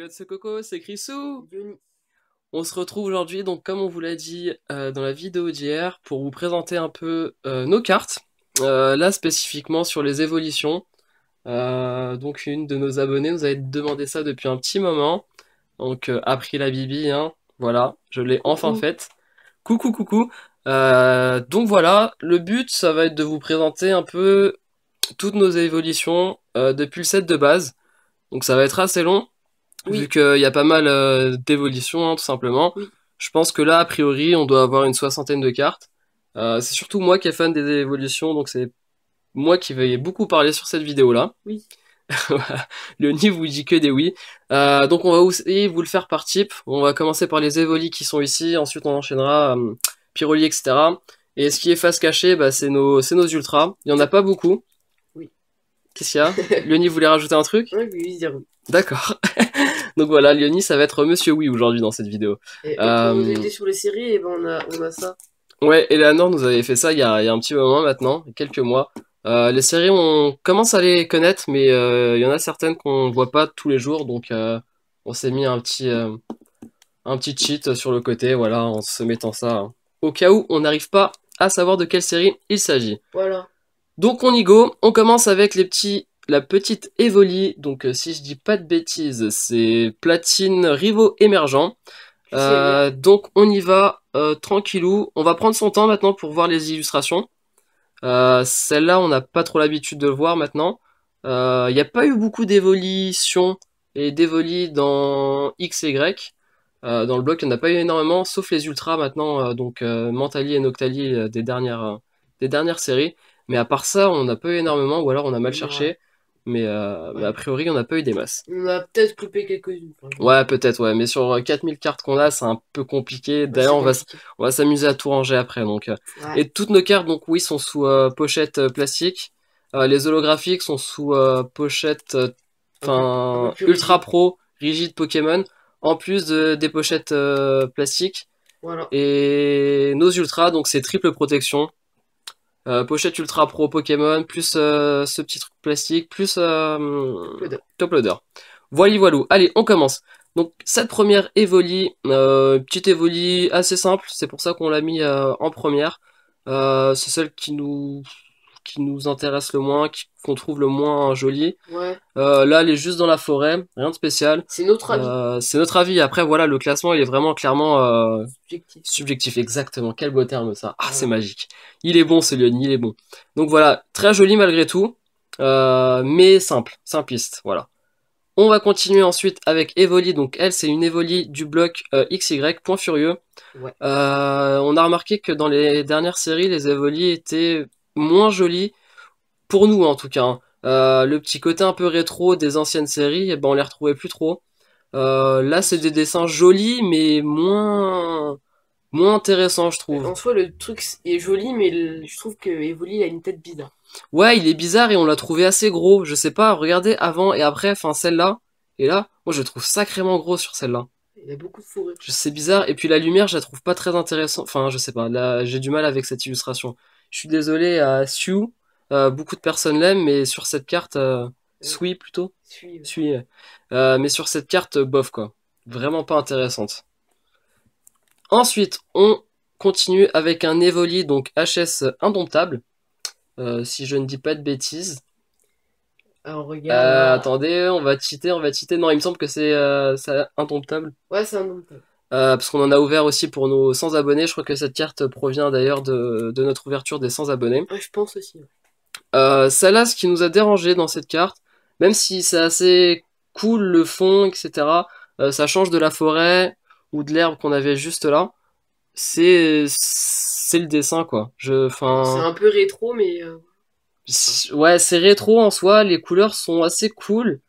Salut à ce coco, c'est Chrisou. Yoni. On se retrouve aujourd'hui, donc comme on vous l'a dit dans la vidéo d'hier, pour vous présenter un peu nos cartes. Là spécifiquement sur les évolutions. Donc une de nos abonnés nous avait demandé ça depuis un petit moment. Donc après la Bibi, hein, voilà, je l'ai enfin Coucou. faite. Coucou coucou. Donc voilà, le but ça va être de vous présenter un peu toutes nos évolutions depuis le set de base. Donc ça va être assez long, vu Oui, qu'il y a pas mal d'évolutions, hein, tout simplement. oui. Je pense que là, a priori, on doit avoir une soixantaine de cartes. C'est surtout moi qui est fan des évolutions, donc c'est moi qui vais beaucoup parler sur cette vidéo-là. Oui. Léonie vous dit que des oui. Donc on va aussi vous le faire par type. On va commencer par les évolis qui sont ici, ensuite on enchaînera Pyroli, etc. Et ce qui est face cachée, bah, c'est nos ultras. Il y en a pas beaucoup. Oui. Qu'est-ce qu'il y a? Léonie voulait rajouter un truc? Oui, oui, dire oui. D'accord. Donc voilà, Léonie, ça va être Monsieur Oui aujourd'hui dans cette vidéo. Et pour nous Euh, aider sur les séries, on a ça. ouais, Eleanor nous avait fait ça il y a un petit moment maintenant, quelques mois. Les séries, on commence à les connaître, mais il y en a certaines qu'on voit pas tous les jours, donc on s'est mis un petit cheat sur le côté, voilà, en se mettant ça, hein, au cas où on n'arrive pas à savoir de quelle série il s'agit. Voilà. Donc on y go, on commence avec la petite Evoli, donc si je dis pas de bêtises, c'est Platine Rivaux Émergent. Je sais bien. Donc on y va tranquillou. On va prendre son temps maintenant pour voir les illustrations. Celle-là, on n'a pas trop l'habitude de le voir maintenant. Il n'y a pas eu beaucoup d'évolutions et d'évolis dans X et Y. Dans le bloc, il n'y en a pas eu énormément, sauf les ultras maintenant, donc Mentali et Noctali des dernières séries. Mais à part ça, on n'a pas eu énormément, ou alors on a mal Ouais. cherché. Mais a Ouais. priori, on n'a pas eu des masses. On a peut-être coupé quelques-unes. Enfin, je- Ouais, peut-être, ouais, mais sur 4000 cartes qu'on a, c'est un peu compliqué. Ouais, D'ailleurs, c'est on compliqué. va s'amuser à tout ranger après. Donc, Ouais. et toutes nos cartes, donc oui, sont sous pochette plastique. Les holographiques sont sous pochette, Un peu enfin, plus ultra rigide. pro, rigide Pokémon, en plus des pochettes plastiques. Voilà. Et nos ultras, donc c'est triple protection. Pochette ultra pro Pokémon, plus ce petit truc plastique, plus Top loader. top loader. Voilà, voilou. Allez, on commence. Donc cette première Evoli, petite Evoli assez simple, c'est pour ça qu'on l'a mis en première. C'est celle qui nous intéresse le moins, qu'on trouve le moins jolie. Ouais. Là, elle est juste dans la forêt, rien de spécial. C'est notre avis. C'est notre avis. Après, voilà, le classement, il est vraiment clairement Subjectif. subjectif. Exactement. Quel beau terme ça. Ah, c'est Voilà. magique. Il est bon, ce Lyon, il est bon. Donc voilà, très joli malgré tout, mais simple, simpliste. Voilà. On va continuer ensuite avec Evoli. Donc elle, c'est une Evoli du bloc XY, point furieux. Ouais. On a remarqué que dans les dernières séries, les Evoli étaient moins jolies, pour nous en tout cas, hein. Le petit côté un peu rétro des anciennes séries, eh ben, on les retrouvait plus trop. Là, c'est des dessins jolis, mais moins intéressants, je trouve. En soi, le truc est joli, mais je trouve que Evoli il a une tête bizarre. Ouais, il est bizarre et on l'a trouvé assez gros. Je sais pas, regardez avant et après, enfin celle-là. Et là, moi je le trouve sacrément gros sur celle-là. Il a beaucoup de fourrure. C'est bizarre. Et puis la lumière, je la trouve pas très intéressante. Enfin, je sais pas. Là, j'ai du mal avec cette illustration. Je suis désolé à Sue. Beaucoup de personnes l'aiment, mais sur cette carte, Ouais. Sui plutôt. Suis. Sui. Mais sur cette carte, bof quoi. Vraiment pas intéressante. Ensuite, on continue avec un Evoli, donc HS indomptable. Si je ne dis pas de bêtises. Alors regarde là. Attendez, on va cheater, on va cheater. Non, il me semble que c'est indomptable. Ouais, c'est un nom. Parce qu'on en a ouvert aussi pour nos 100 abonnés. Je crois que cette carte provient d'ailleurs de notre ouverture des 100 abonnés. Ouais, je pense aussi. Ouais. Celle-là, ce qui nous a dérangé dans cette carte, même si c'est assez cool le fond, etc., ça change de la forêt ou de l'herbe qu'on avait juste là. C'est le dessin, quoi. C'est Enfin, un peu rétro, mais ouais, c'est rétro en soi. Les couleurs sont assez cool.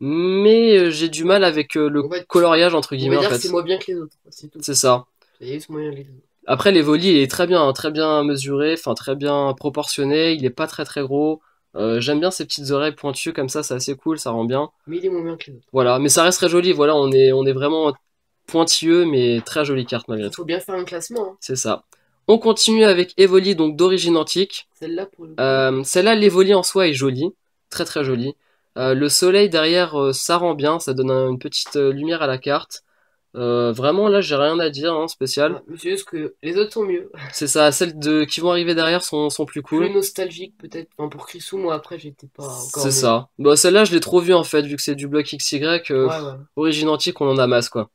Mais j'ai du mal avec le on va, coloriage entre on va guillemets en dire que c'est fait. moins bien que les autres. C'est tout. C'est ça. C'est moins bien que les autres. Après les volis il est très bien mesuré, enfin très bien proportionné, il est pas très très gros. J'aime bien ces petites oreilles pointues comme ça, c'est assez cool, ça rend bien. Mais il est moins bien que les autres. Voilà, mais ça reste très joli, voilà, on est vraiment pointilleux mais très jolie carte malgré Il tout. faut bien faire un classement. Hein. C'est ça. On continue avec Evoli donc d'origine antique. Celle-là, pour le coup. Celle-là l'Evoli en soi est jolie, très très jolie. Le soleil derrière, ça rend bien, ça donne une petite lumière à la carte. Vraiment là j'ai rien à dire, hein, spécial. Ouais, mais c'est juste que les autres sont mieux. C'est ça, qui vont arriver derrière sont plus Plus cool. nostalgique peut-être. Enfin, pour Chrisou, moi après j'étais pas encore C'est né. ça. Bon, celle-là je l'ai trop vue en fait, vu que c'est du bloc XY, Ouais, ouais. origine antique on en a masse quoi.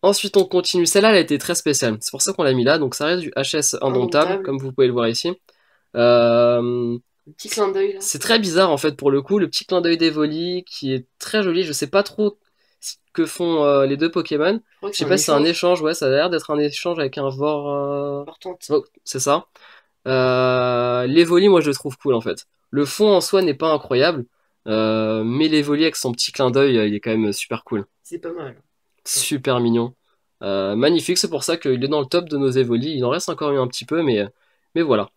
Ensuite on continue, celle-là elle a été très spéciale, c'est pour ça qu'on l'a mis là, donc ça reste du HS indomptable, Indomptable. comme vous pouvez le voir ici. Euh, Le petit clin d'œil là. c'est très bizarre en fait pour le coup, le petit clin d'œil d'Evoli qui est très joli, je sais pas trop ce que font les deux Pokémon. Je crois que Je c'est sais un pas si c'est un échange. échange, ouais ça a l'air d'être un échange avec un Vor... Importante. oh, c'est ça. L'Evoli moi je le trouve cool en fait. Le fond en soi n'est pas incroyable, mais l'Evoli avec son petit clin d'œil il est quand même super cool. C'est pas mal. Ouais. Super mignon. Magnifique, c'est pour ça qu'il est dans le top de nos Evoli. Il en reste encore un petit peu, mais voilà.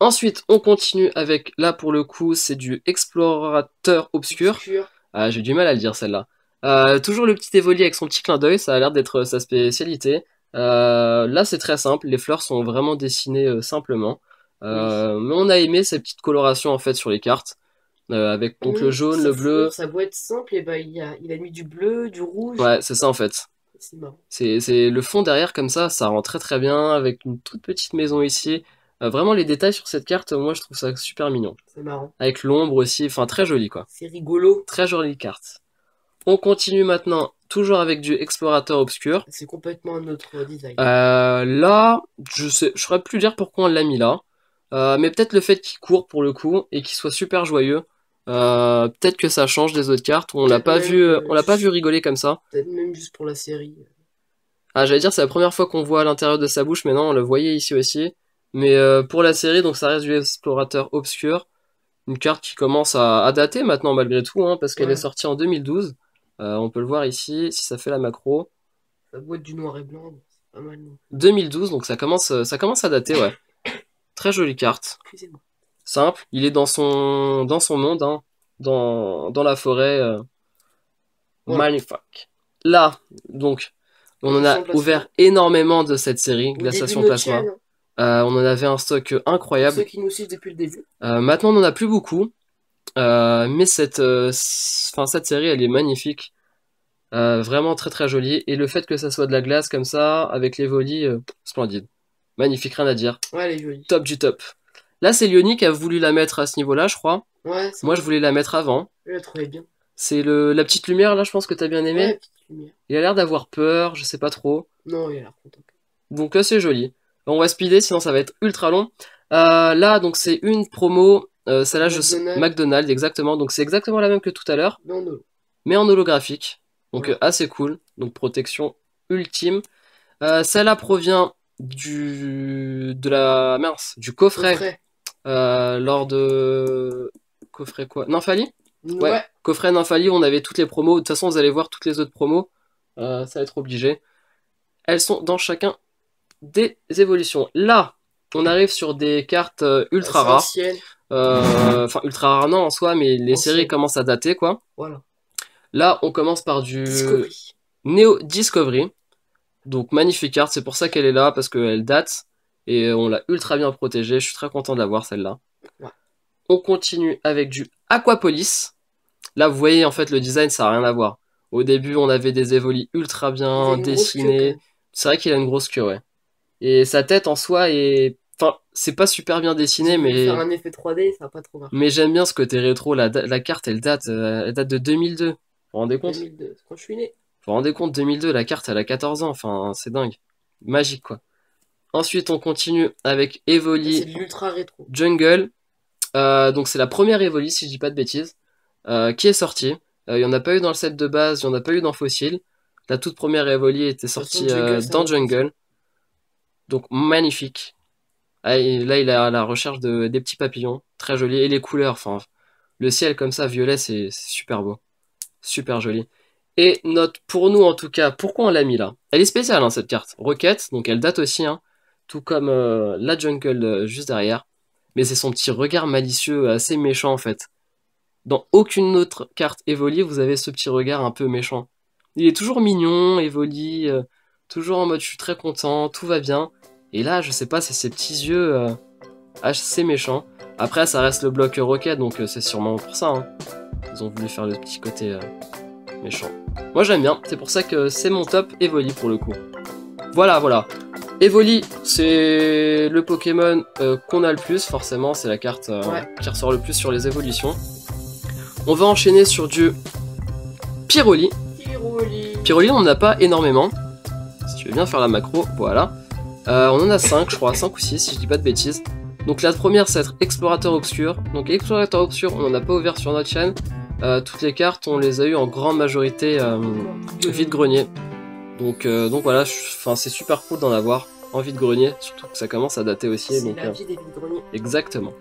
Ensuite, on continue avec, là pour le coup, c'est du Explorateur Obscur. Obscur. Ah, j'ai du mal à le dire celle-là. Toujours le petit Evoli avec son petit clin d'œil, ça a l'air d'être sa spécialité. Là, c'est très simple, les fleurs sont vraiment dessinées simplement. Oui. Mais on a aimé ces petites colorations en fait sur les cartes, avec donc le jaune, Sa le fourrure, bleu. ça doit être simple, et bah il a mis du bleu, du rouge. Ouais, c'est ça en fait. C'est marrant. C'est le fond derrière comme ça rend très très bien avec une toute petite maison ici. Vraiment les détails sur cette carte, moi je trouve ça super mignon. C'est marrant. Avec l'ombre aussi, enfin très joli quoi. C'est rigolo. Très jolie carte. On continue maintenant, toujours avec du Explorateur Obscur. C'est complètement un autre design. Là, je saurais plus dire pourquoi on l'a mis là. Mais peut-être le fait qu'il court pour le coup et qu'il soit super joyeux. Peut-être que ça change des autres cartes où Peut-être même, on l'a pas vu rigoler comme ça. peut-être même juste pour la série. Ah, j'allais dire, c'est la première fois qu'on voit à l'intérieur de sa bouche, mais non, on le voyait ici aussi. Mais pour la série, donc ça reste du Explorateur Obscur. Une carte qui commence à dater maintenant, malgré tout, hein, parce qu'elle est Ouais. sortie en 2012. On peut le voir ici, si ça fait la macro. La boîte du noir et blanc, bon, c'est pas mal non. 2012, donc ça commence à dater, ouais. Très jolie carte. Excusez-moi. Simple, il est dans son monde, hein, dans la forêt. Voilà. Magnifique. Là, donc, on en a Glaciation ouvert plasma. énormément de cette série, Au début de Glaciation notre Plasma. chaîne, hein, On en avait un stock pour ceux incroyable. qui nous suivent depuis le début. Maintenant, on n'en a plus beaucoup. Mais cette série, elle est magnifique. Vraiment très très jolie. Et le fait que ça soit de la glace comme ça, avec les volis, splendide. Magnifique, rien à dire. Ouais, elle est jolie. Top du top. Là, c'est Lyoni qui a voulu la mettre à ce niveau-là, je crois. Ouais, c'est Moi, je vrai. voulais la mettre avant. Je la trouvais bien. C'est la petite lumière, là, je pense que t'as bien aimé. Ouais, petite lumière. Il a l'air d'avoir peur, je sais pas trop. Non, il a l'air content. Donc, c'est joli. On va speeder, sinon ça va être ultra long. Là, donc, c'est une promo. Celle-là, McDonald's, McDonald's, exactement. Donc, c'est exactement la même que tout à l'heure, mais en holo. mais en holographique. Donc, Voilà. assez cool. Donc, protection ultime. Celle-là provient du coffret. Coffret. Lors de... Coffret quoi? Nymphalie? Ouais, Ouais. coffret Nymphalie, on avait toutes les promos. De toute façon, vous allez voir toutes les autres promos. Ça va être obligé. Elles sont dans chacun des évolutions. Là, on arrive sur des cartes ultra C'est rares. ancienne. Enfin, ultra rares non en soi, mais les Ancienne. séries commencent à dater quoi. Voilà. Là, on commence par du Discovery. Neo Discovery. Donc, magnifique carte, c'est pour ça qu'elle est là, parce qu'elle date. Et on l'a ultra bien protégée. Je suis très content de l'avoir celle-là. Ouais. On continue avec du Aquapolis. Là, vous voyez, en fait, le design, ça n'a rien à voir. Au début, on avait des évolis ultra Il a bien une grosse queue, quand dessinés. même. C'est vrai qu'il a une grosse queue, ouais. Et sa tête, en soi, est... Enfin, c'est pas super bien Ils dessiné, ont voulu mais... faire un effet 3D, ça n'a pas trop marché. Mais j'aime bien ce côté rétro. La carte, elle date de 2002. Vous vous rendez compte? 2002, quand je suis né. Vous vous rendez compte, 2002, la carte, elle a 14 ans. Enfin, c'est dingue. Magique, quoi. Ensuite, on continue avec C'est Evoli de l'ultra rétro. Jungle. Donc, c'est la première Evoli, si je dis pas de bêtises, qui est sortie. Il n'y en a pas eu dans le set de base, il n'y en a pas eu dans Fossil. La toute première Evoli était De toute sortie façon, Jungle, ça dans va pas. Jungle. Donc magnifique. Ah, et là, il est à la recherche des petits papillons. Très joli. Et les couleurs, enfin, le ciel comme ça, violet, c'est super beau. Super joli. Et note pour nous en tout cas, pourquoi on l'a mis là? Elle est spéciale hein, cette carte. Rocket, donc elle date aussi, hein, tout comme la Jungle juste derrière. Mais c'est son petit regard malicieux, assez méchant en fait. Dans aucune autre carte Evoli, vous avez ce petit regard un peu méchant. Il est toujours mignon, Evoli, toujours en mode je suis très content, tout va bien. Et là, je sais pas, c'est ces petits yeux assez méchants. Après, ça reste le bloc Rocket, donc c'est sûrement pour ça. Hein. Ils ont voulu faire le petit côté méchant. Moi j'aime bien, c'est pour ça que c'est mon top Evoli pour le coup. Voilà. Evoli, c'est le Pokémon qu'on a le plus, forcément, c'est la carte qui ressort le plus sur les évolutions. On va enchaîner sur du Pyroli. Pyroli, on n'en a pas énormément. Si tu veux bien faire la macro, voilà. On en a 5, je crois, 5 ou 6, si je dis pas de bêtises. Donc la première, ça va être Explorateur Obscur. Donc Explorateur Obscur, on n'en a pas ouvert sur notre chaîne. Toutes les cartes, on les a eues en grande majorité vide-grenier. Donc voilà, c'est super cool d'en avoir en vide-grenier, surtout que ça commence à dater aussi. C'est la vie des vide-greniers. Exactement.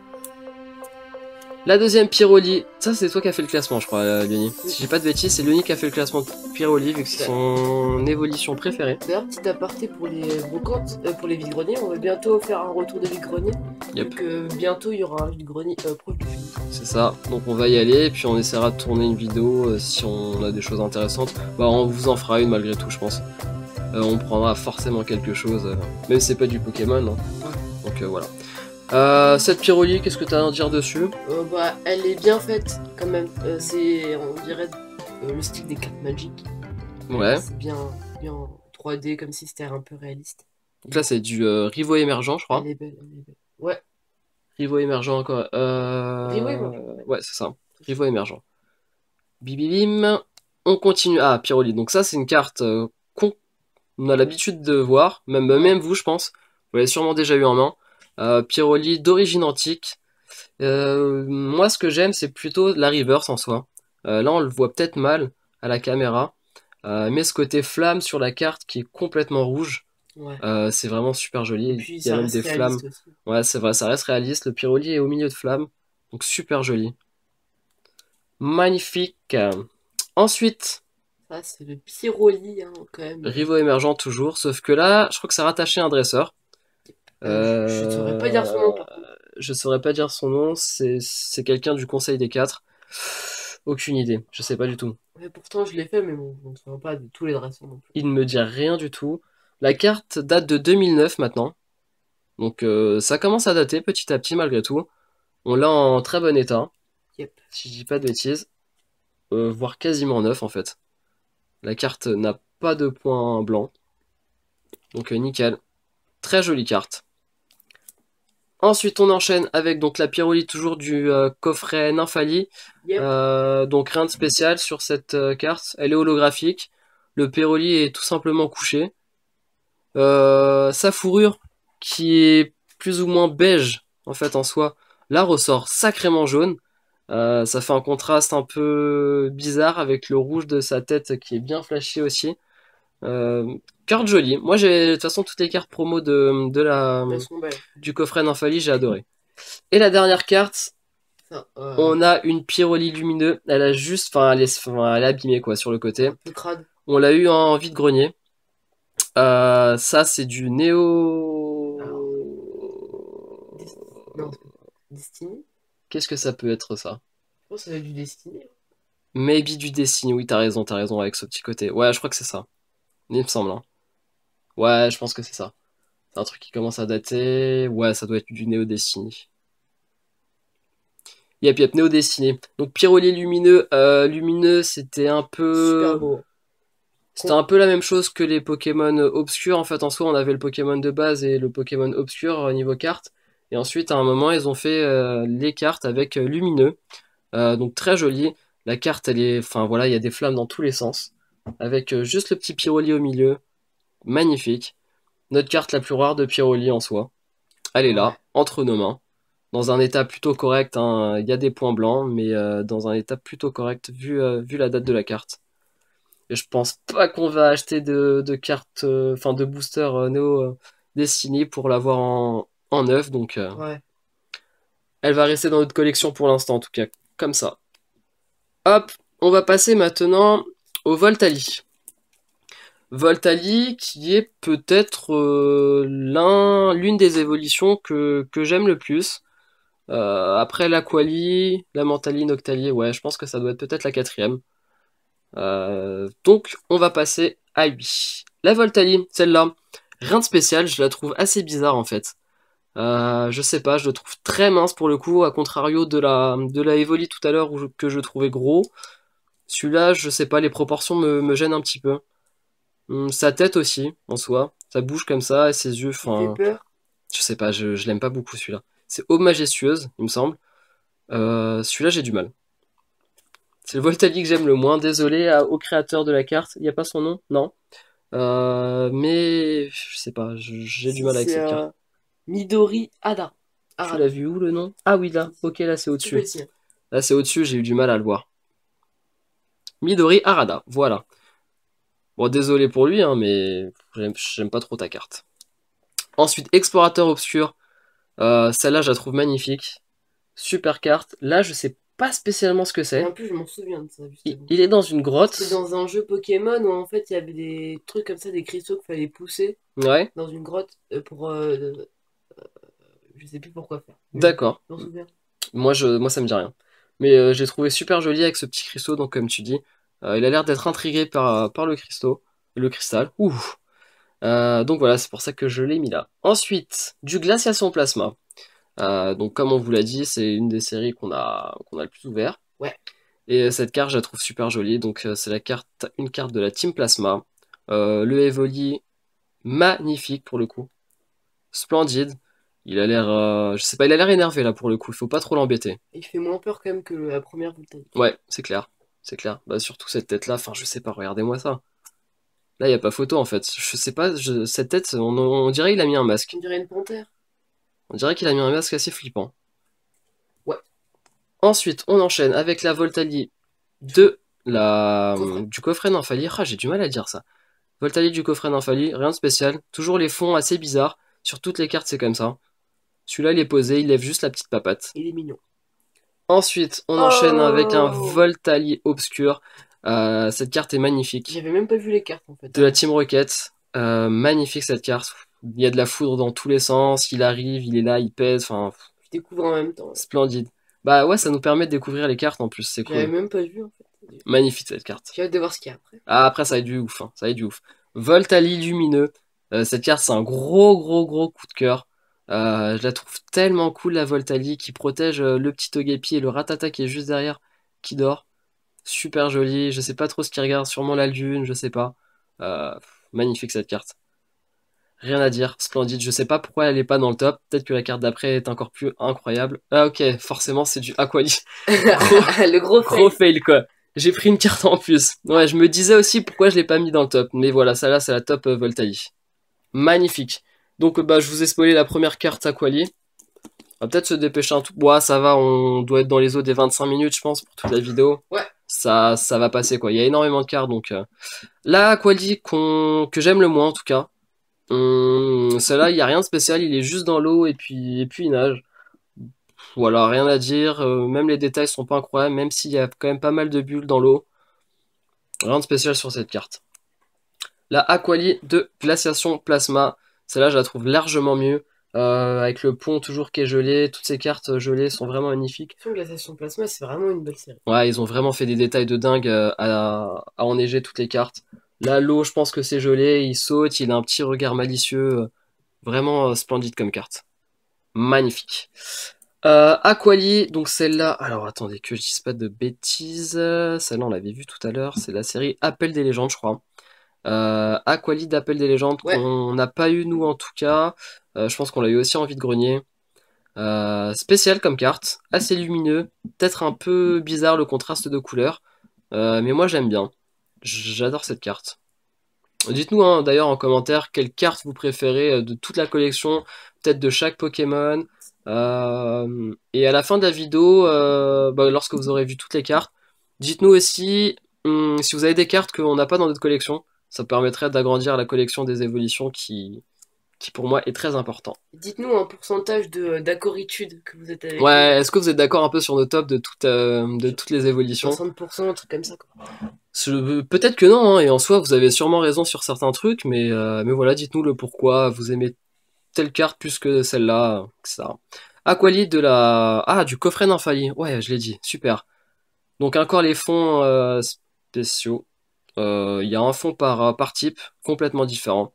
La deuxième Pyroli, ça c'est toi qui as fait le classement je crois, Léonie. Si j'ai pas de bêtises, c'est Léonie qui a fait le classement de Pyroli vu que c'est son évolution préférée. D'ailleurs, petit aparté pour les brocantes, pour les vide-greniers, on va bientôt faire un retour de vide-grenier. Yep. Donc bientôt il y aura un vide-grenier proche du film. C'est ça, donc on va y aller et puis on essaiera de tourner une vidéo si on a des choses intéressantes. Bah on vous en fera une malgré tout je pense. On prendra forcément quelque chose, même si c'est pas du Pokémon. Hein. Donc voilà. Cette Pyroli, qu'est-ce que tu as à dire dessus? Bah, elle est bien faite quand même. C'est, on dirait, le style des cartes Magic. Ouais. C'est bien 3D, comme si c'était un peu réaliste. Donc là, c'est du Rivo émergent, je crois. Elle est belle. Ouais. Rivo émergent encore. Rivo émergent. Ouais, c'est ça. Rivo émergent. Bibibim. On continue. Ah, Pyroli. Donc ça, c'est une carte qu'on a l'habitude de voir. Même vous, je pense. Vous l'avez sûrement déjà eu en main. Pyroli d'origine antique. Moi, ce que j'aime, c'est plutôt la reverse en soi. Là, on le voit peut-être mal à la caméra. Mais ce côté flamme sur la carte qui est complètement rouge, c'est vraiment super joli. Et puis, il y a même des flammes. Aussi. Ouais, c'est vrai, ça reste réaliste. Le Pyroli est au milieu de flammes. Donc super joli. Magnifique. Ensuite, ça, c'est le Pyroli, hein, quand même. Rivo émergent toujours. Sauf que là, je crois que c'est rattaché à un dresseur. Je ne saurais pas dire son nom, par contre. Je saurais pas dire son nom. C'est quelqu'un du Conseil des 4. Aucune idée. Je sais pas du tout. Ouais, pourtant, je l'ai fait, mais bon, on ne saurait pas de tous les dresseurs non plus. Il ne me dit rien du tout. La carte date de 2009 maintenant. Donc ça commence à dater petit à petit malgré tout. On l'a en très bon état. Yep. Si je dis pas de bêtises. Voire quasiment neuf en fait. La carte n'a pas de points blancs. Donc nickel. Très jolie carte. Ensuite on enchaîne avec donc la Pyroli toujours du coffret Nymphalie. Yep. Donc rien de spécial sur cette carte. Elle est holographique. Le Pyroli est tout simplement couché. Sa fourrure qui est plus ou moins beige en fait en soi, là ressort sacrément jaune. Ça fait un contraste un peu bizarre avec le rouge de sa tête qui est bien flashé aussi. Carte jolie. Moi j'ai de toute façon toutes les cartes promo du coffret Nymphalie, j'ai adoré. Et la dernière carte, on a une Pyroli lumineux. Elle a juste, elle est abîmée quoi sur le côté. On l'a eu en vide-grenier. Ça c'est du Néo. Non, Destiny. Qu'est-ce que ça peut être ça? Je pense que ça va être du Destiny. Maybe du Destiny, oui t'as raison avec ce petit côté. Ouais, je crois que c'est ça. Il me semble. Hein. Ouais, je pense que c'est ça. C'est un truc qui commence à dater. Ouais, ça doit être du Néo Destiny. Yep, Néo Destiny. Donc Pyroli lumineux. Lumineux, c'était un peu. Super beau. C'était un peu la même chose que les Pokémon obscurs. En fait, en soi, on avait le Pokémon de base et le Pokémon obscur niveau carte. Et ensuite, à un moment, ils ont fait les cartes avec lumineux. Donc très joli. La carte, elle est. Enfin voilà, il y a des flammes dans tous les sens. Avec juste le petit Pyroli au milieu. Magnifique. Notre carte la plus rare de Pyroli en soi. Elle est là, entre nos mains. Dans un état plutôt correct. Hein. Il y a des points blancs, mais dans un état plutôt correct vu la date de la carte. Et je pense pas qu'on va acheter de cartes, de booster Néo Destiny pour l'avoir en neuf, donc elle va rester dans notre collection pour l'instant en tout cas, comme ça. Hop, on va passer maintenant au Voltali. Voltali qui est peut-être l'une des évolutions que j'aime le plus. Après l'Aquali, la Mentali, Noctali, ouais, je pense que ça doit être peut-être la quatrième. Donc on va passer à lui. La Voltali, celle-là, rien de spécial, je la trouve assez bizarre en fait. Je sais pas, je le trouve très mince pour le coup, à contrario de la Evoli tout à l'heure que je trouvais gros. Celui-là, je sais pas, les proportions me gênent un petit peu. Sa tête aussi, en soi, ça bouge comme ça, et ses yeux, Il fait enfin, peur. je sais pas, je l'aime pas beaucoup celui-là. C'est Aube Majestueuse, il me semble. Celui-là, j'ai du mal. C'est le Voltali que j'aime le moins. Désolé au créateur de la carte. Il n'y a pas son nom? Non. Mais je sais pas, j'ai du Si mal avec c'est cette carte. Midori Tu l'as Arada. vu où le nom? Ah oui, là. Ok, là c'est Tu peux au-dessus. le dire. Là c'est au-dessus, j'ai eu du mal à le voir. Midori Harada, voilà. Bon, désolé pour lui, hein, mais j'aime pas trop ta carte. Ensuite, Explorateur Obscur. Celle-là, je la trouve magnifique. Super carte. Là, je sais pas spécialement ce que Et c'est. en plus, je m'en souviens de ça, justement. Il est dans une C'était grotte. dans un jeu Pokémon où en fait il y avait des trucs comme ça, des cristaux qu'il fallait pousser Ouais, dans une grotte pour. Je sais plus pourquoi faire. Mais d'accord. je m'en souviens. Moi, ça me dit rien. Mais j'ai trouvé super joli avec ce petit cristaux, donc comme tu dis. Il a l'air d'être intrigué par le cristal. Ouh. Donc voilà, c'est pour ça que je l'ai mis là. Ensuite, du glaciation plasma. Donc comme on vous l'a dit, c'est une des séries qu'on a le plus ouvert. Ouais. Et cette carte, je la trouve super jolie. Donc c'est une carte de la Team Plasma. Le Evoli, magnifique pour le coup. Splendide. Il a l'air, je sais pas, il a l'air énervé là pour le coup. Il faut pas trop l'embêter. Il fait moins peur quand même que la première volcanique. Ouais, c'est clair. C'est clair. Bah, surtout cette tête-là, enfin, je sais pas, regardez-moi ça. Là, y a pas photo en fait. Je sais pas, cette tête, on dirait qu'il a mis un masque. On dirait une panthère. On dirait qu'il a mis un masque assez flippant. Ouais. Ensuite, on enchaîne avec la Voltali de Coffret. du coffret Nymphalie. Ah, j'ai du mal à dire ça. Voltali du coffret Nymphalie, rien de spécial. Toujours les fonds assez bizarres. Sur toutes les cartes, c'est comme ça. Celui-là, il est posé, il lève juste la petite papate. Il est mignon. Ensuite, on enchaîne avec un Oh, Voltali obscur. Cette carte est magnifique. j'avais même pas vu les cartes en fait De la avant. Team Rocket. Magnifique cette carte. Il y a de la foudre dans tous les sens. Il arrive, il est là, il pèse. Enfin, Je découvre en même temps. splendide. Bah ouais, ça nous permet de découvrir les cartes en plus. C'est J'avais cool. même pas vu en fait. Magnifique cette carte. J'ai hâte de voir ce qu'il y a après. Ah, après, ça va être du ouf. Hein, ça va être du ouf. Voltali lumineux. Cette carte, c'est un gros, gros, gros coup de cœur. Je la trouve tellement cool, la Voltali, qui protège le petit Togepi et le Ratata qui est juste derrière, qui dort. Super joli. Je sais pas trop ce qu'il regarde. Sûrement la lune, je sais pas. Magnifique cette carte. Rien à dire, splendide. Je sais pas pourquoi elle est pas dans le top. Peut-être que la carte d'après est encore plus incroyable. Ah ok, forcément c'est du Aquali. Gros, Le gros gros fail. fail quoi. J'ai pris une carte en plus. Ouais, je me disais aussi pourquoi je l'ai pas mis dans le top. Mais voilà, ça là c'est la top Voltaï. Magnifique. Donc bah je vous ai spoilé la première carte Aquali. On va peut-être se dépêcher un tout. Ouais, ça va, on doit être dans les eaux des 25 minutes je pense pour toute la vidéo. Ouais. Ça va passer quoi. Il y a énormément de cartes donc. La Aquali que j'aime le moins en tout cas. Celle-là, il n'y a rien de spécial, il est juste dans l'eau et puis il nage. Voilà, rien à dire. Même les détails sont pas incroyables, même s'il y a quand même pas mal de bulles dans l'eau. Rien de spécial sur cette carte. La Aquali de Glaciation Plasma, celle-là, je la trouve largement mieux. Avec le pont toujours qui est gelé, toutes ces cartes gelées sont vraiment magnifiques. Sur Glaciation Plasma, c'est vraiment une belle série. Ouais, ils ont vraiment fait des détails de dingue à enneiger toutes les cartes. Là, l'eau, je pense que c'est gelé, il saute, il a un petit regard malicieux. Vraiment splendide comme carte. Magnifique. Aquali, donc celle-là, alors attendez que je dise pas de bêtises, celle-là on l'avait vue tout à l'heure, c'est la série Appel des légendes je crois. Aquali d'Appel des légendes Ouais. qu'on n'a pas eu nous en tout cas. Je pense qu'on l'a eu aussi en vide-grenier. Spécial comme carte, assez lumineux, peut-être un peu bizarre le contraste de couleurs, mais moi j'aime bien. J'adore cette carte. Dites-nous hein, d'ailleurs en commentaire quelle carte vous préférez de toute la collection, peut-être de chaque Pokémon. Et à la fin de la vidéo, bah, lorsque vous aurez vu toutes les cartes, dites-nous aussi si vous avez des cartes qu'on n'a pas dans notre collection. Ça permettrait d'agrandir la collection des évolutions qui pour moi est très important. Dites-nous un pourcentage d'accoritude que vous êtes avec nous. Ouais, est-ce que vous êtes d'accord un peu sur nos tops de toutes les évolutions? 60%, un truc comme ça, quoi. Peut-être que non, hein, et en soi vous avez sûrement raison sur certains trucs, mais voilà, dites-nous le pourquoi vous aimez telle carte plus que celle-là, etc. Aquali de la... Ah, du coffret Nymphalie. Ouais, je l'ai dit. Super. Donc encore les fonds spéciaux. Il y a un fond par type, complètement différent.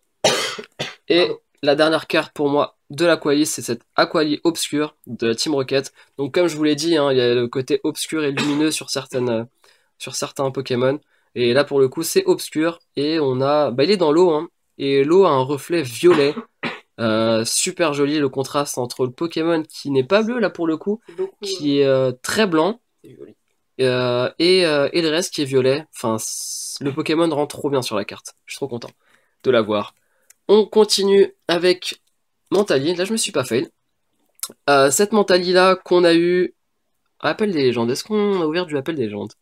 Et Pardon. la dernière carte pour moi de l'Aquali, c'est cette Aquali Obscure de la Team Rocket. Donc comme je vous l'ai dit, hein, il y a le côté obscur et lumineux sur certains Pokémon. Et là pour le coup c'est obscur et on a, bah il est dans l'eau, hein, et l'eau a un reflet violet. Super joli le contraste entre le Pokémon qui n'est pas bleu là pour le coup, C'est beaucoup. qui est très blanc, C'est joli. et le reste qui est violet. Enfin, le Pokémon rend trop bien sur la carte. Je suis trop content de l'avoir. On continue avec Mentali. Là, je me suis pas fail. Cette Mentali là qu'on a eu. Appel des légendes. Est-ce qu'on a ouvert du appel des légendes?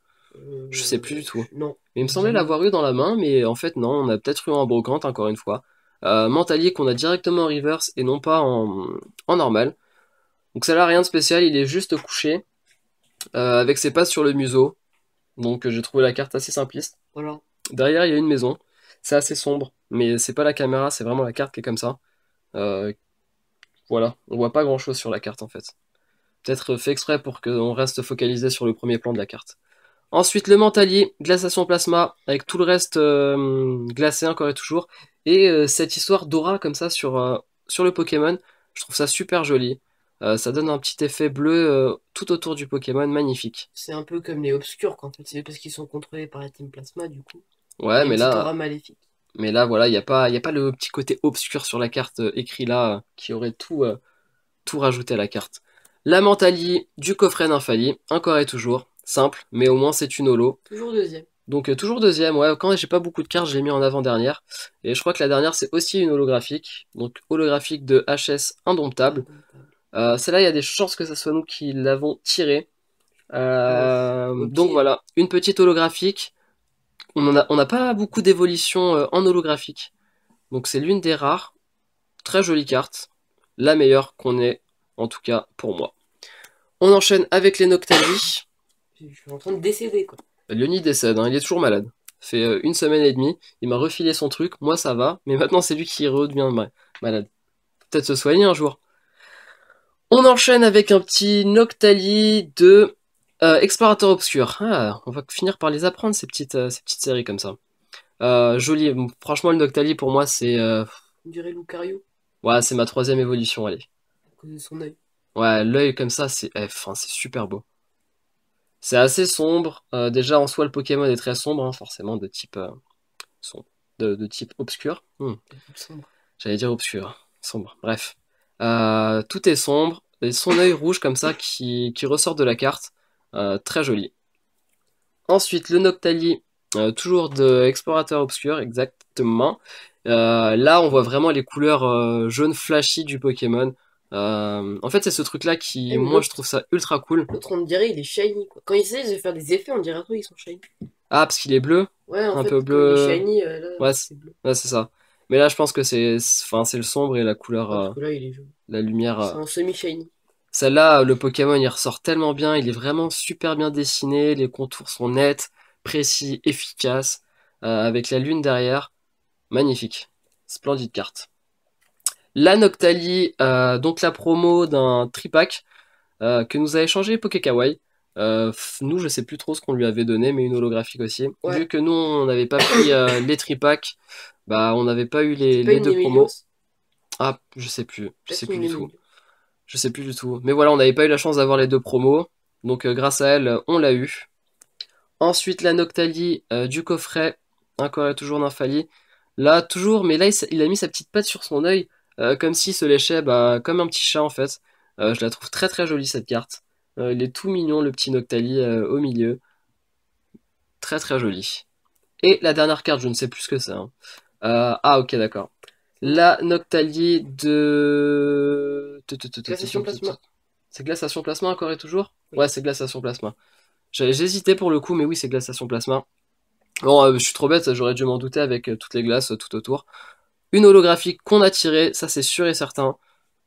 Je sais plus du tout. Non. Il me semblait l'avoir eu dans la main, mais en fait, non. On a peut-être eu en brocante, encore une fois. Mentali qu'on a directement en reverse et non pas en normal. Donc, ça n'a rien de spécial. Il est juste couché avec ses pattes sur le museau. Donc, j'ai trouvé la carte assez simpliste. Voilà. Derrière, il y a une maison. C'est assez sombre, mais c'est pas la caméra, c'est vraiment la carte qui est comme ça. Euh, voilà, on voit pas grand chose sur la carte en fait. Peut-être fait exprès pour qu'on reste focalisé sur le premier plan de la carte. Ensuite, le Mentali, glaciation plasma, avec tout le reste glacé encore et toujours. Et cette histoire d'aura comme ça sur le Pokémon, je trouve ça super joli. Ça donne un petit effet bleu tout autour du Pokémon, magnifique. C'est un peu comme les obscurs, quoi, en fait. C'est parce qu'ils sont contrôlés par la Team Plasma, du coup. Il Ouais, y a une petite aura maléfique. mais là voilà, y a pas le petit côté obscur sur la carte écrit là qui aurait tout rajouté à la carte. La Mentali du coffret Nymphali, encore et toujours, simple, mais au moins c'est une holo. Toujours deuxième. Donc toujours deuxième, ouais, quand j'ai pas beaucoup de cartes, je l'ai mis en avant-dernière. Et je crois que la dernière c'est aussi une holographique, donc holographique de HS Indomptable. Celle-là, il y a des chances que ce soit nous qui l'avons tirée. Ok. Donc voilà, une petite holographique. On n'a pas beaucoup d'évolution en holographique. Donc c'est l'une des rares. Très jolie carte. La meilleure qu'on ait, en tout cas pour moi. On enchaîne avec les Noctali. Je suis en train de décéder, quoi. Leonie décède, hein, il est toujours malade. Ça fait une semaine et demie. Il m'a refilé son truc. Moi ça va. Mais maintenant c'est lui qui redevient malade. Peut-être se soigner un jour. On enchaîne avec un petit Noctali de Explorateur Obscur. Ah, on va finir par les apprendre ces petites séries comme ça. Joli. Franchement, le Noctali pour moi c'est On dirait Lucario, ouais, c'est ma troisième évolution. Allez. à cause de son œil. Ouais, l'œil comme ça, enfin, c'est super beau. C'est assez sombre. Déjà en soi, le Pokémon est très sombre, hein, forcément de type som- de type obscur. Sombre. J'allais dire obscur, sombre. Bref, tout est sombre et son œil rouge comme ça qui ressort de la carte, très joli. Ensuite, le Noctali, toujours de Explorateur Obscur, exactement. Là, on voit vraiment les couleurs jaune flashy du Pokémon. En fait, c'est ce truc-là qui, Eh, mais moi, je trouve ça ultra cool. l'autre, on dirait, il est shiny, quoi. Quand il essaie de faire des effets, on dirait trop ils sont shiny. Ah, parce qu'il est bleu, Ouais, en un fait, peu quand il est bleu. shiny, là, Ouais, c'est bleu. ouais, c'est ça. Mais là, je pense que enfin, c'est le sombre et la couleur, Ouais, parce que là, il est jaune. la lumière. C'est un semi-shiny. Celle-là, le Pokémon, il ressort tellement bien, il est vraiment super bien dessiné, les contours sont nets, précis, efficaces, avec la lune derrière. Magnifique. Splendide carte. La Noctali, donc la promo d'un tripack que nous a échangé Pokékawaii. Nous, je sais plus trop ce qu'on lui avait donné, mais une holographique aussi. Ouais. Vu que nous, on n'avait pas pris les tripacks, bah, on n'avait pas eu C'est pas les une deux promos. Nemelios? Ah, je sais plus. Je sais Peut-être plus une du tout. Nemelios. Je sais plus du tout. Mais voilà, on n'avait pas eu la chance d'avoir les deux promos. Donc grâce à elle, on l'a eu. Ensuite, la Noctali du coffret. Encore et toujours Nymphali. Là, toujours, mais là, il a mis sa petite patte sur son œil. Comme s'il se léchait, bah, comme un petit chat en fait. Je la trouve très très jolie cette carte. Il est tout mignon, le petit Noctali au milieu. Très très joli. Et la dernière carte, je ne sais plus ce que c'est, hein. Ah, ok, d'accord. La Noctali de... Glaciation plasma. C'est Glaciation Plasma encore et toujours? Oui. Ouais, c'est Glaciation Plasma. J'hésitais pour le coup, mais oui, c'est Glaciation Plasma. Bon, je suis trop bête, j'aurais dû m'en douter avec toutes les glaces tout autour. Une holographique qu'on a tirée, ça c'est sûr et certain.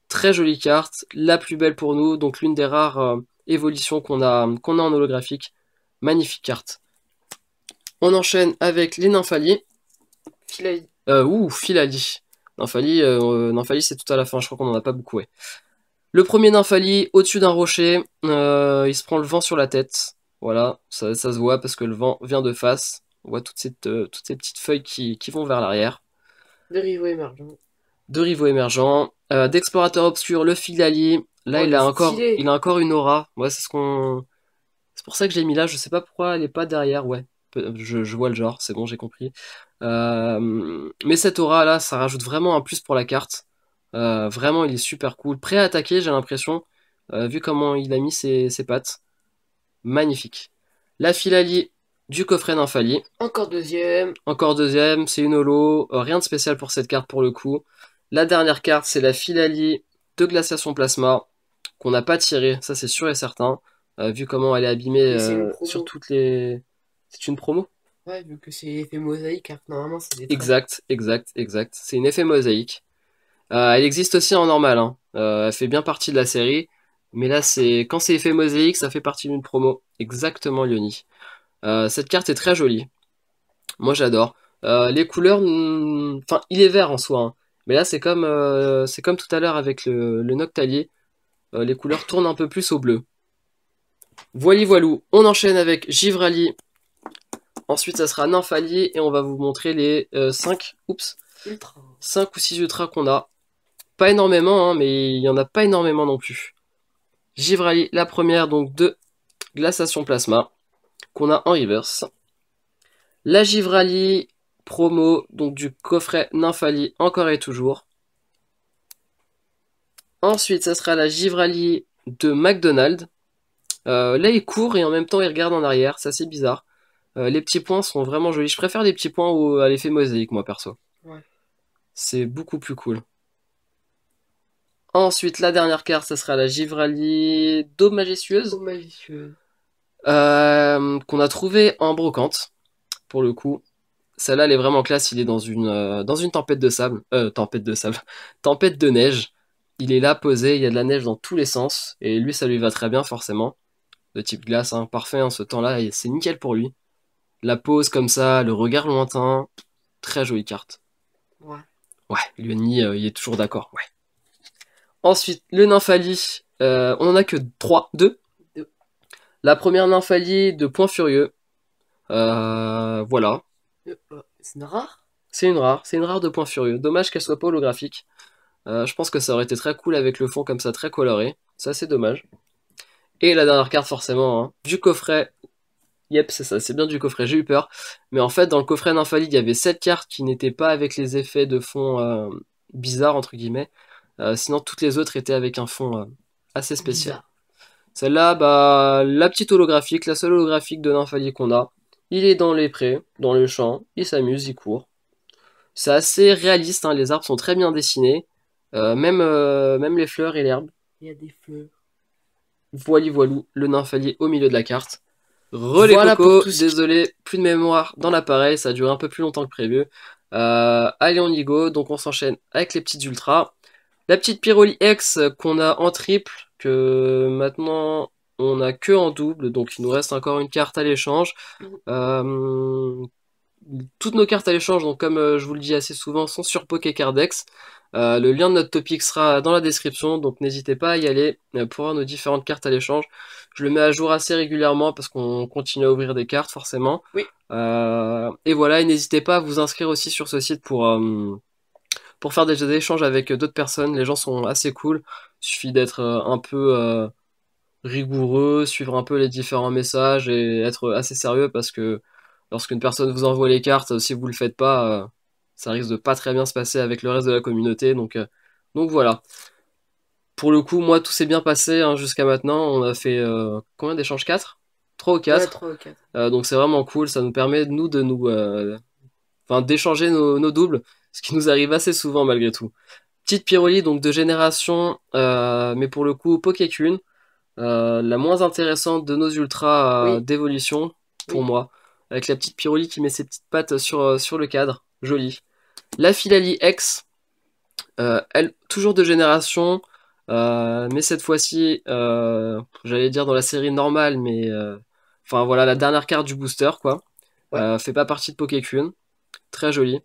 Très jolie carte, la plus belle pour nous, donc l'une des rares évolutions qu'on a en holographique. Magnifique carte. On enchaîne avec les Nymphali. Philalie. Philali. Nymphali c'est tout à la fin, je crois qu'on en a pas beaucoup, ouais. Le premier Nymphali, au-dessus d'un rocher, il se prend le vent sur la tête. Voilà, ça se voit parce que le vent vient de face. On voit toutes ces petites feuilles qui vont vers l'arrière. De Rivo émergent. Deux rivaux émergents. D'explorateur obscur, le Filali. Là, Oh, il est stylé. il a encore une aura. Ouais, c'est pour ça que je l'ai mis là. Je sais pas pourquoi elle est pas derrière. Ouais, je vois le genre. C'est bon, j'ai compris. Mais cette aura là, ça rajoute vraiment un plus pour la carte. Vraiment, il est super cool. Prêt à attaquer, j'ai l'impression. Vu comment il a mis ses pattes. Magnifique. La Filali du coffret d'Infali. Encore deuxième. Encore deuxième, c'est une holo. Rien de spécial pour cette carte pour le coup. La dernière carte, c'est la Filali de Glaciation Plasma, qu'on n'a pas tiré, ça c'est sûr et certain. Vu comment elle est abîmée Et c'est une sur promo. toutes les. C'est une promo? Ouais, vu que c'est effet mosaïque, hein, normalement c'est des traits. Exact, exact, exact. C'est une effet mosaïque. Elle existe aussi en normal, hein. Elle fait bien partie de la série. Mais là, quand c'est effet mosaïque, ça fait partie d'une promo. Exactement, Lyoni. Cette carte est très jolie. Moi, j'adore. Les couleurs, enfin, il est vert en soi, hein. Mais là, c'est comme tout à l'heure avec le Noctali. Les couleurs tournent un peu plus au bleu. Voili voilou, on enchaîne avec Givrali. Ensuite, ça sera Nymphali et on va vous montrer les 5 ou 6 ultras qu'on a. Pas énormément, hein, mais il y en a pas énormément non plus. Givrali, la première, donc de Glaciation Plasma, qu'on a en reverse. La Givrali promo, donc du coffret Nymphali, encore et toujours. Ensuite, ça sera la Givrali de McDonald's. Là, il court et en même temps, il regarde en arrière. C'est assez bizarre. Les petits points sont vraiment jolis. Je préfère les petits points à l'effet mosaïque, moi, perso. Ouais. C'est beaucoup plus cool. Ensuite, la dernière carte, ça sera la Givrali d'eau Oh, majestueuse. malicieux. Qu'on a trouvé en brocante, pour le coup. Celle-là, elle est vraiment classe. Il est dans une tempête de sable. Tempête de sable. Tempête de neige. Il est là, posé. Il y a de la neige dans tous les sens. Et lui, ça lui va très bien, forcément. De type glace, hein. Parfait, hein, ce temps-là. Et c'est nickel pour lui. La pose comme ça, le regard lointain. Très jolie carte. Ouais. Ouais, Lyoni, il est toujours d'accord. Ouais. Ensuite, le Nymphali. On en a que 3, 2. Deux. La première Nymphalie de Point Furieux. Voilà. C'est une rare? C'est une rare de Point Furieux. Dommage qu'elle soit pas holographique. Je pense que ça aurait été très cool avec le fond comme ça, très coloré. Ça, c'est dommage. Et la dernière carte, forcément, hein, du coffret. Yep, c'est ça, c'est bien du coffret, j'ai eu peur. Mais en fait, dans le coffret d'Infalid, il y avait 7 cartes qui n'étaient pas avec les effets de fond bizarres, entre guillemets. Sinon, toutes les autres étaient avec un fond assez spécial. Bizarre. Celle-là, bah, la petite holographique, la seule holographique de l'Infalid qu'on a. Il est dans les prés, dans le champ, il s'amuse, il court. C'est assez réaliste, hein, les arbres sont très bien dessinés. Même les fleurs et l'herbe. Il y a des fleurs. Voili voilou, le nymphalier au milieu de la carte. Relais Voilà pour coco, tout ce qui... désolé, plus de mémoire dans l'appareil, ça a duré un peu plus longtemps que prévu. Allez, on y go, donc on s'enchaîne avec les petites ultras. La petite Pyroli X qu'on a en triple, que maintenant on a que en double, donc il nous reste encore une carte à l'échange. Euh, Toutes nos cartes à l'échange, donc comme je vous le dis assez souvent, sont sur Pokécardex. Le lien de notre topic sera dans la description, donc n'hésitez pas à y aller pour voir nos différentes cartes à l'échange. Je le mets à jour assez régulièrement parce qu'on continue à ouvrir des cartes forcément. Oui. Et voilà, et n'hésitez pas à vous inscrire aussi sur ce site pour faire des échanges avec d'autres personnes. Les gens sont assez cool. Il suffit d'être un peu rigoureux, suivre un peu les différents messages et être assez sérieux parce que lorsqu'une personne vous envoie les cartes, si vous le faites pas, ça risque de pas très bien se passer avec le reste de la communauté. Donc voilà. Pour le coup, moi, tout s'est bien passé hein, jusqu'à maintenant. On a fait combien d'échanges? 4 3 ou Ouais, 4. 3 ou 4. Donc c'est vraiment cool. Ça nous permet, nous, enfin, d'échanger nos doubles, ce qui nous arrive assez souvent malgré tout. Petite Pyroli, donc de génération, mais pour le coup, Pokécune. La moins intéressante de nos ultras Oui, d'évolution, pour oui. moi. Avec la petite Pyroli qui met ses petites pattes sur le cadre. Joli. La Filali X, elle, toujours de génération, mais cette fois-ci, j'allais dire dans la série normale, mais enfin voilà, la dernière carte du booster, quoi. Ouais. Fait pas partie de Pokécune. Très jolie.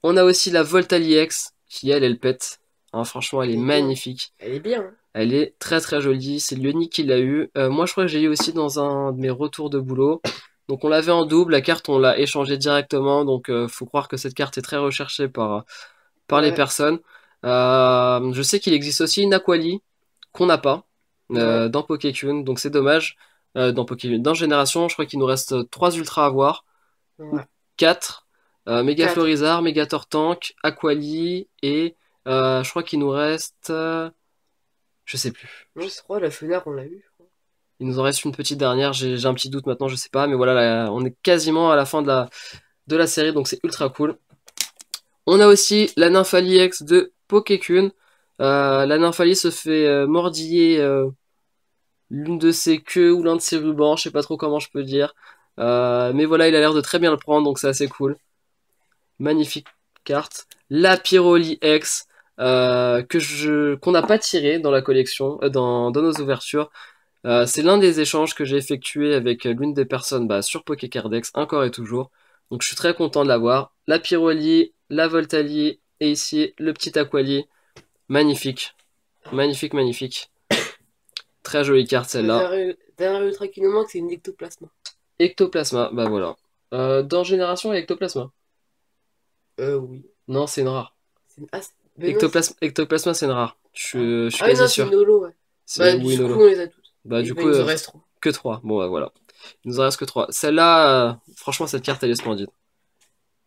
On a aussi la Voltali X, qui elle pète. Hein, franchement, elle est Elle est bien. magnifique. Elle est bien. Hein. Elle est très très jolie, c'est Lyoni qui l'a eu. Moi je crois que j'ai eu aussi dans un de mes retours de boulot. Donc on l'avait en double, la carte on l'a échangée directement, donc faut croire que cette carte est très recherchée par les Ouais. personnes. Je sais qu'il existe aussi une Aquali qu'on n'a pas Ouais. dans Pokécune, donc c'est dommage. Dans Pokémon, dans Génération, je crois qu'il nous reste 3 ultras à voir, ou Ouais. 4. Méga 4. Florizarre, Méga Tortank, Aquali, et je crois qu'il nous reste... je sais plus. Non, 3, la fenêtre, on l'a eu, je crois. Il nous en reste une petite dernière, j'ai un petit doute maintenant, je sais pas, mais voilà, là, on est quasiment à la fin de la série, donc c'est ultra cool. On a aussi la Nymphalie X de Pokécune. La Nymphalie se fait mordiller l'une de ses queues ou l'un de ses rubans, je sais pas trop comment je peux dire. Mais voilà, il a l'air de très bien le prendre, donc c'est assez cool. Magnifique carte. La Pyroli X, qu'on n'a pas tiré dans la collection, dans nos ouvertures. C'est l'un des échanges que j'ai effectué avec l'une des personnes sur Pokécardex, encore et toujours. Donc je suis très content de l'avoir. La Pyroli, la Voltali, et ici le petit Aquali. Magnifique. Magnifique, magnifique. Très jolie carte La celle-là. dernière ultra qui nous manque, c'est une ectoplasma. Ectoplasma, bah voilà. Dans Génération, il y a Ectoplasma. Oui. Non, c'est une rare. Ah, ben non, Ectoplasma, c'est une rare. ah. Je suis Ah oui, quasi non, c'est sûr. une holo, ouais. Bah, Ou du une coup, holo. on les a toutes. Bah Et du ben, coup, il nous en reste 3. que 3. Bon, bah voilà. Il nous en reste que 3. Celle-là, franchement, cette carte, elle est splendide.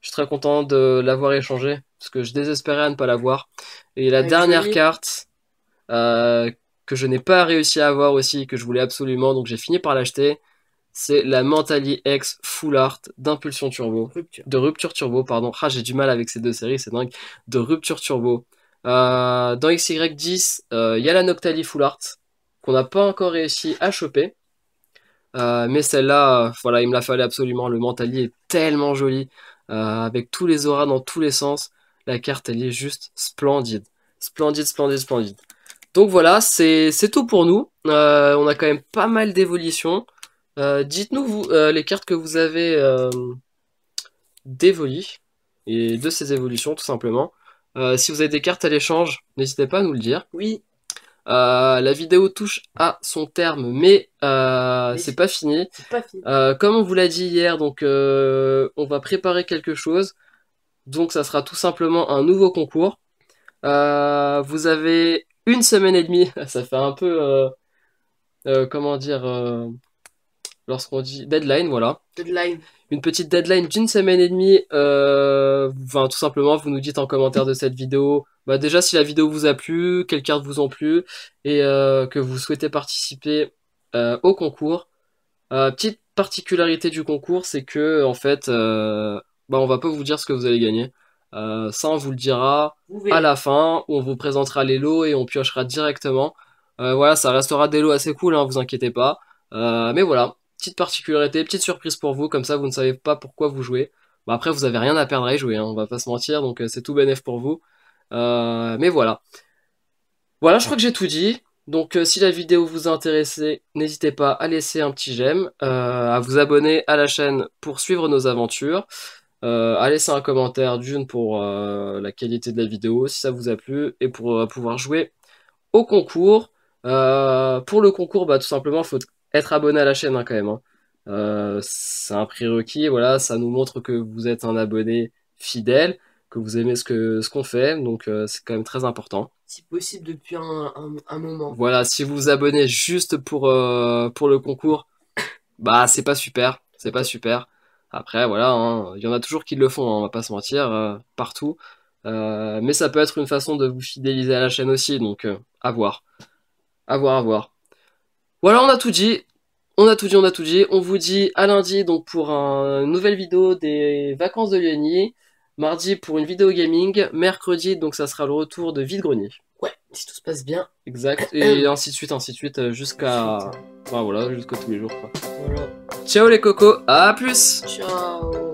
Je suis très content de l'avoir échangée, parce que je désespérais à ne pas l'avoir. Et la Elle est dernière jolie. carte, que je n'ai pas réussi à avoir aussi, que je voulais absolument, donc j'ai fini par l'acheter, c'est la Mentali X Full Art d'Impulsion Turbo. Rupture. De Rupture Turbo, pardon. Ah, j'ai du mal avec ces deux séries, c'est dingue. De Rupture Turbo. Dans XY10, il y a la Noctali Full Art, qu'on n'a pas encore réussi à choper. Mais celle-là, voilà, il me la fallait absolument. Le Mentali est tellement joli, avec tous les auras dans tous les sens. La carte, elle est juste splendide. Splendide, splendide, splendide. Donc voilà, c'est tout pour nous. On a quand même pas mal d'évolutions. Dites-nous, vous, les cartes que vous avez d'évoluer et de ces évolutions, tout simplement. Si vous avez des cartes à l'échange, n'hésitez pas à nous le dire. Oui, La vidéo touche à son terme, mais mais c'est pas fini. c'est pas fini. Comme on vous l'a dit hier, donc on va préparer quelque chose. Donc ça sera tout simplement un nouveau concours. Vous avez une semaine et demie. Ça fait un peu, comment dire, lorsqu'on dit deadline, voilà. Deadline. Une petite deadline d'une semaine et demie. Enfin, tout simplement, vous nous dites en commentaire de cette vidéo, déjà si la vidéo vous a plu, quelles cartes vous ont plu, et que vous souhaitez participer au concours. Petite particularité du concours, c'est que en fait, on va pas vous dire ce que vous allez gagner. Ça, on vous le dira Vous à verrez. la fin, où on vous présentera les lots et on piochera directement. Voilà, ça restera des lots assez cool, hein, vous inquiétez pas. Mais voilà, petite particularité, petite surprise pour vous, comme ça vous ne savez pas pourquoi vous jouez. Bon, après, vous avez rien à perdre à y jouer, hein, on va pas se mentir, donc c'est tout bénef pour vous. Mais voilà. Voilà, je crois que j'ai tout dit. Donc si la vidéo vous a intéressé, n'hésitez pas à laisser un petit j'aime, à vous abonner à la chaîne pour suivre nos aventures, à laisser un commentaire d'une pour la qualité de la vidéo si ça vous a plu et pour pouvoir jouer au concours. Pour le concours, tout simplement, il faut être abonné à la chaîne, hein, quand même, hein. C'est un prérequis, voilà, ça nous montre que vous êtes un abonné fidèle, que vous aimez ce qu'on fait, donc c'est quand même très important. Si possible, depuis un moment. Voilà, si vous vous abonnez juste pour le concours, c'est pas super, c'est pas super. Après, voilà, hein, il y en a toujours qui le font, hein, on va pas se mentir, partout. Mais ça peut être une façon de vous fidéliser à la chaîne aussi, donc à voir, à voir, à voir. Voilà, on a tout dit, on a tout dit, on a tout dit. On vous dit à lundi donc pour une nouvelle vidéo des vacances de Liony, mardi pour une vidéo gaming, mercredi donc ça sera le retour de Vide-Grenier. Ouais, si tout se passe bien. Exact, et ainsi de suite, jusqu'à... Ensuite, voilà, jusqu'à tous les jours, quoi. voilà. Ciao les cocos, à plus! Ciao.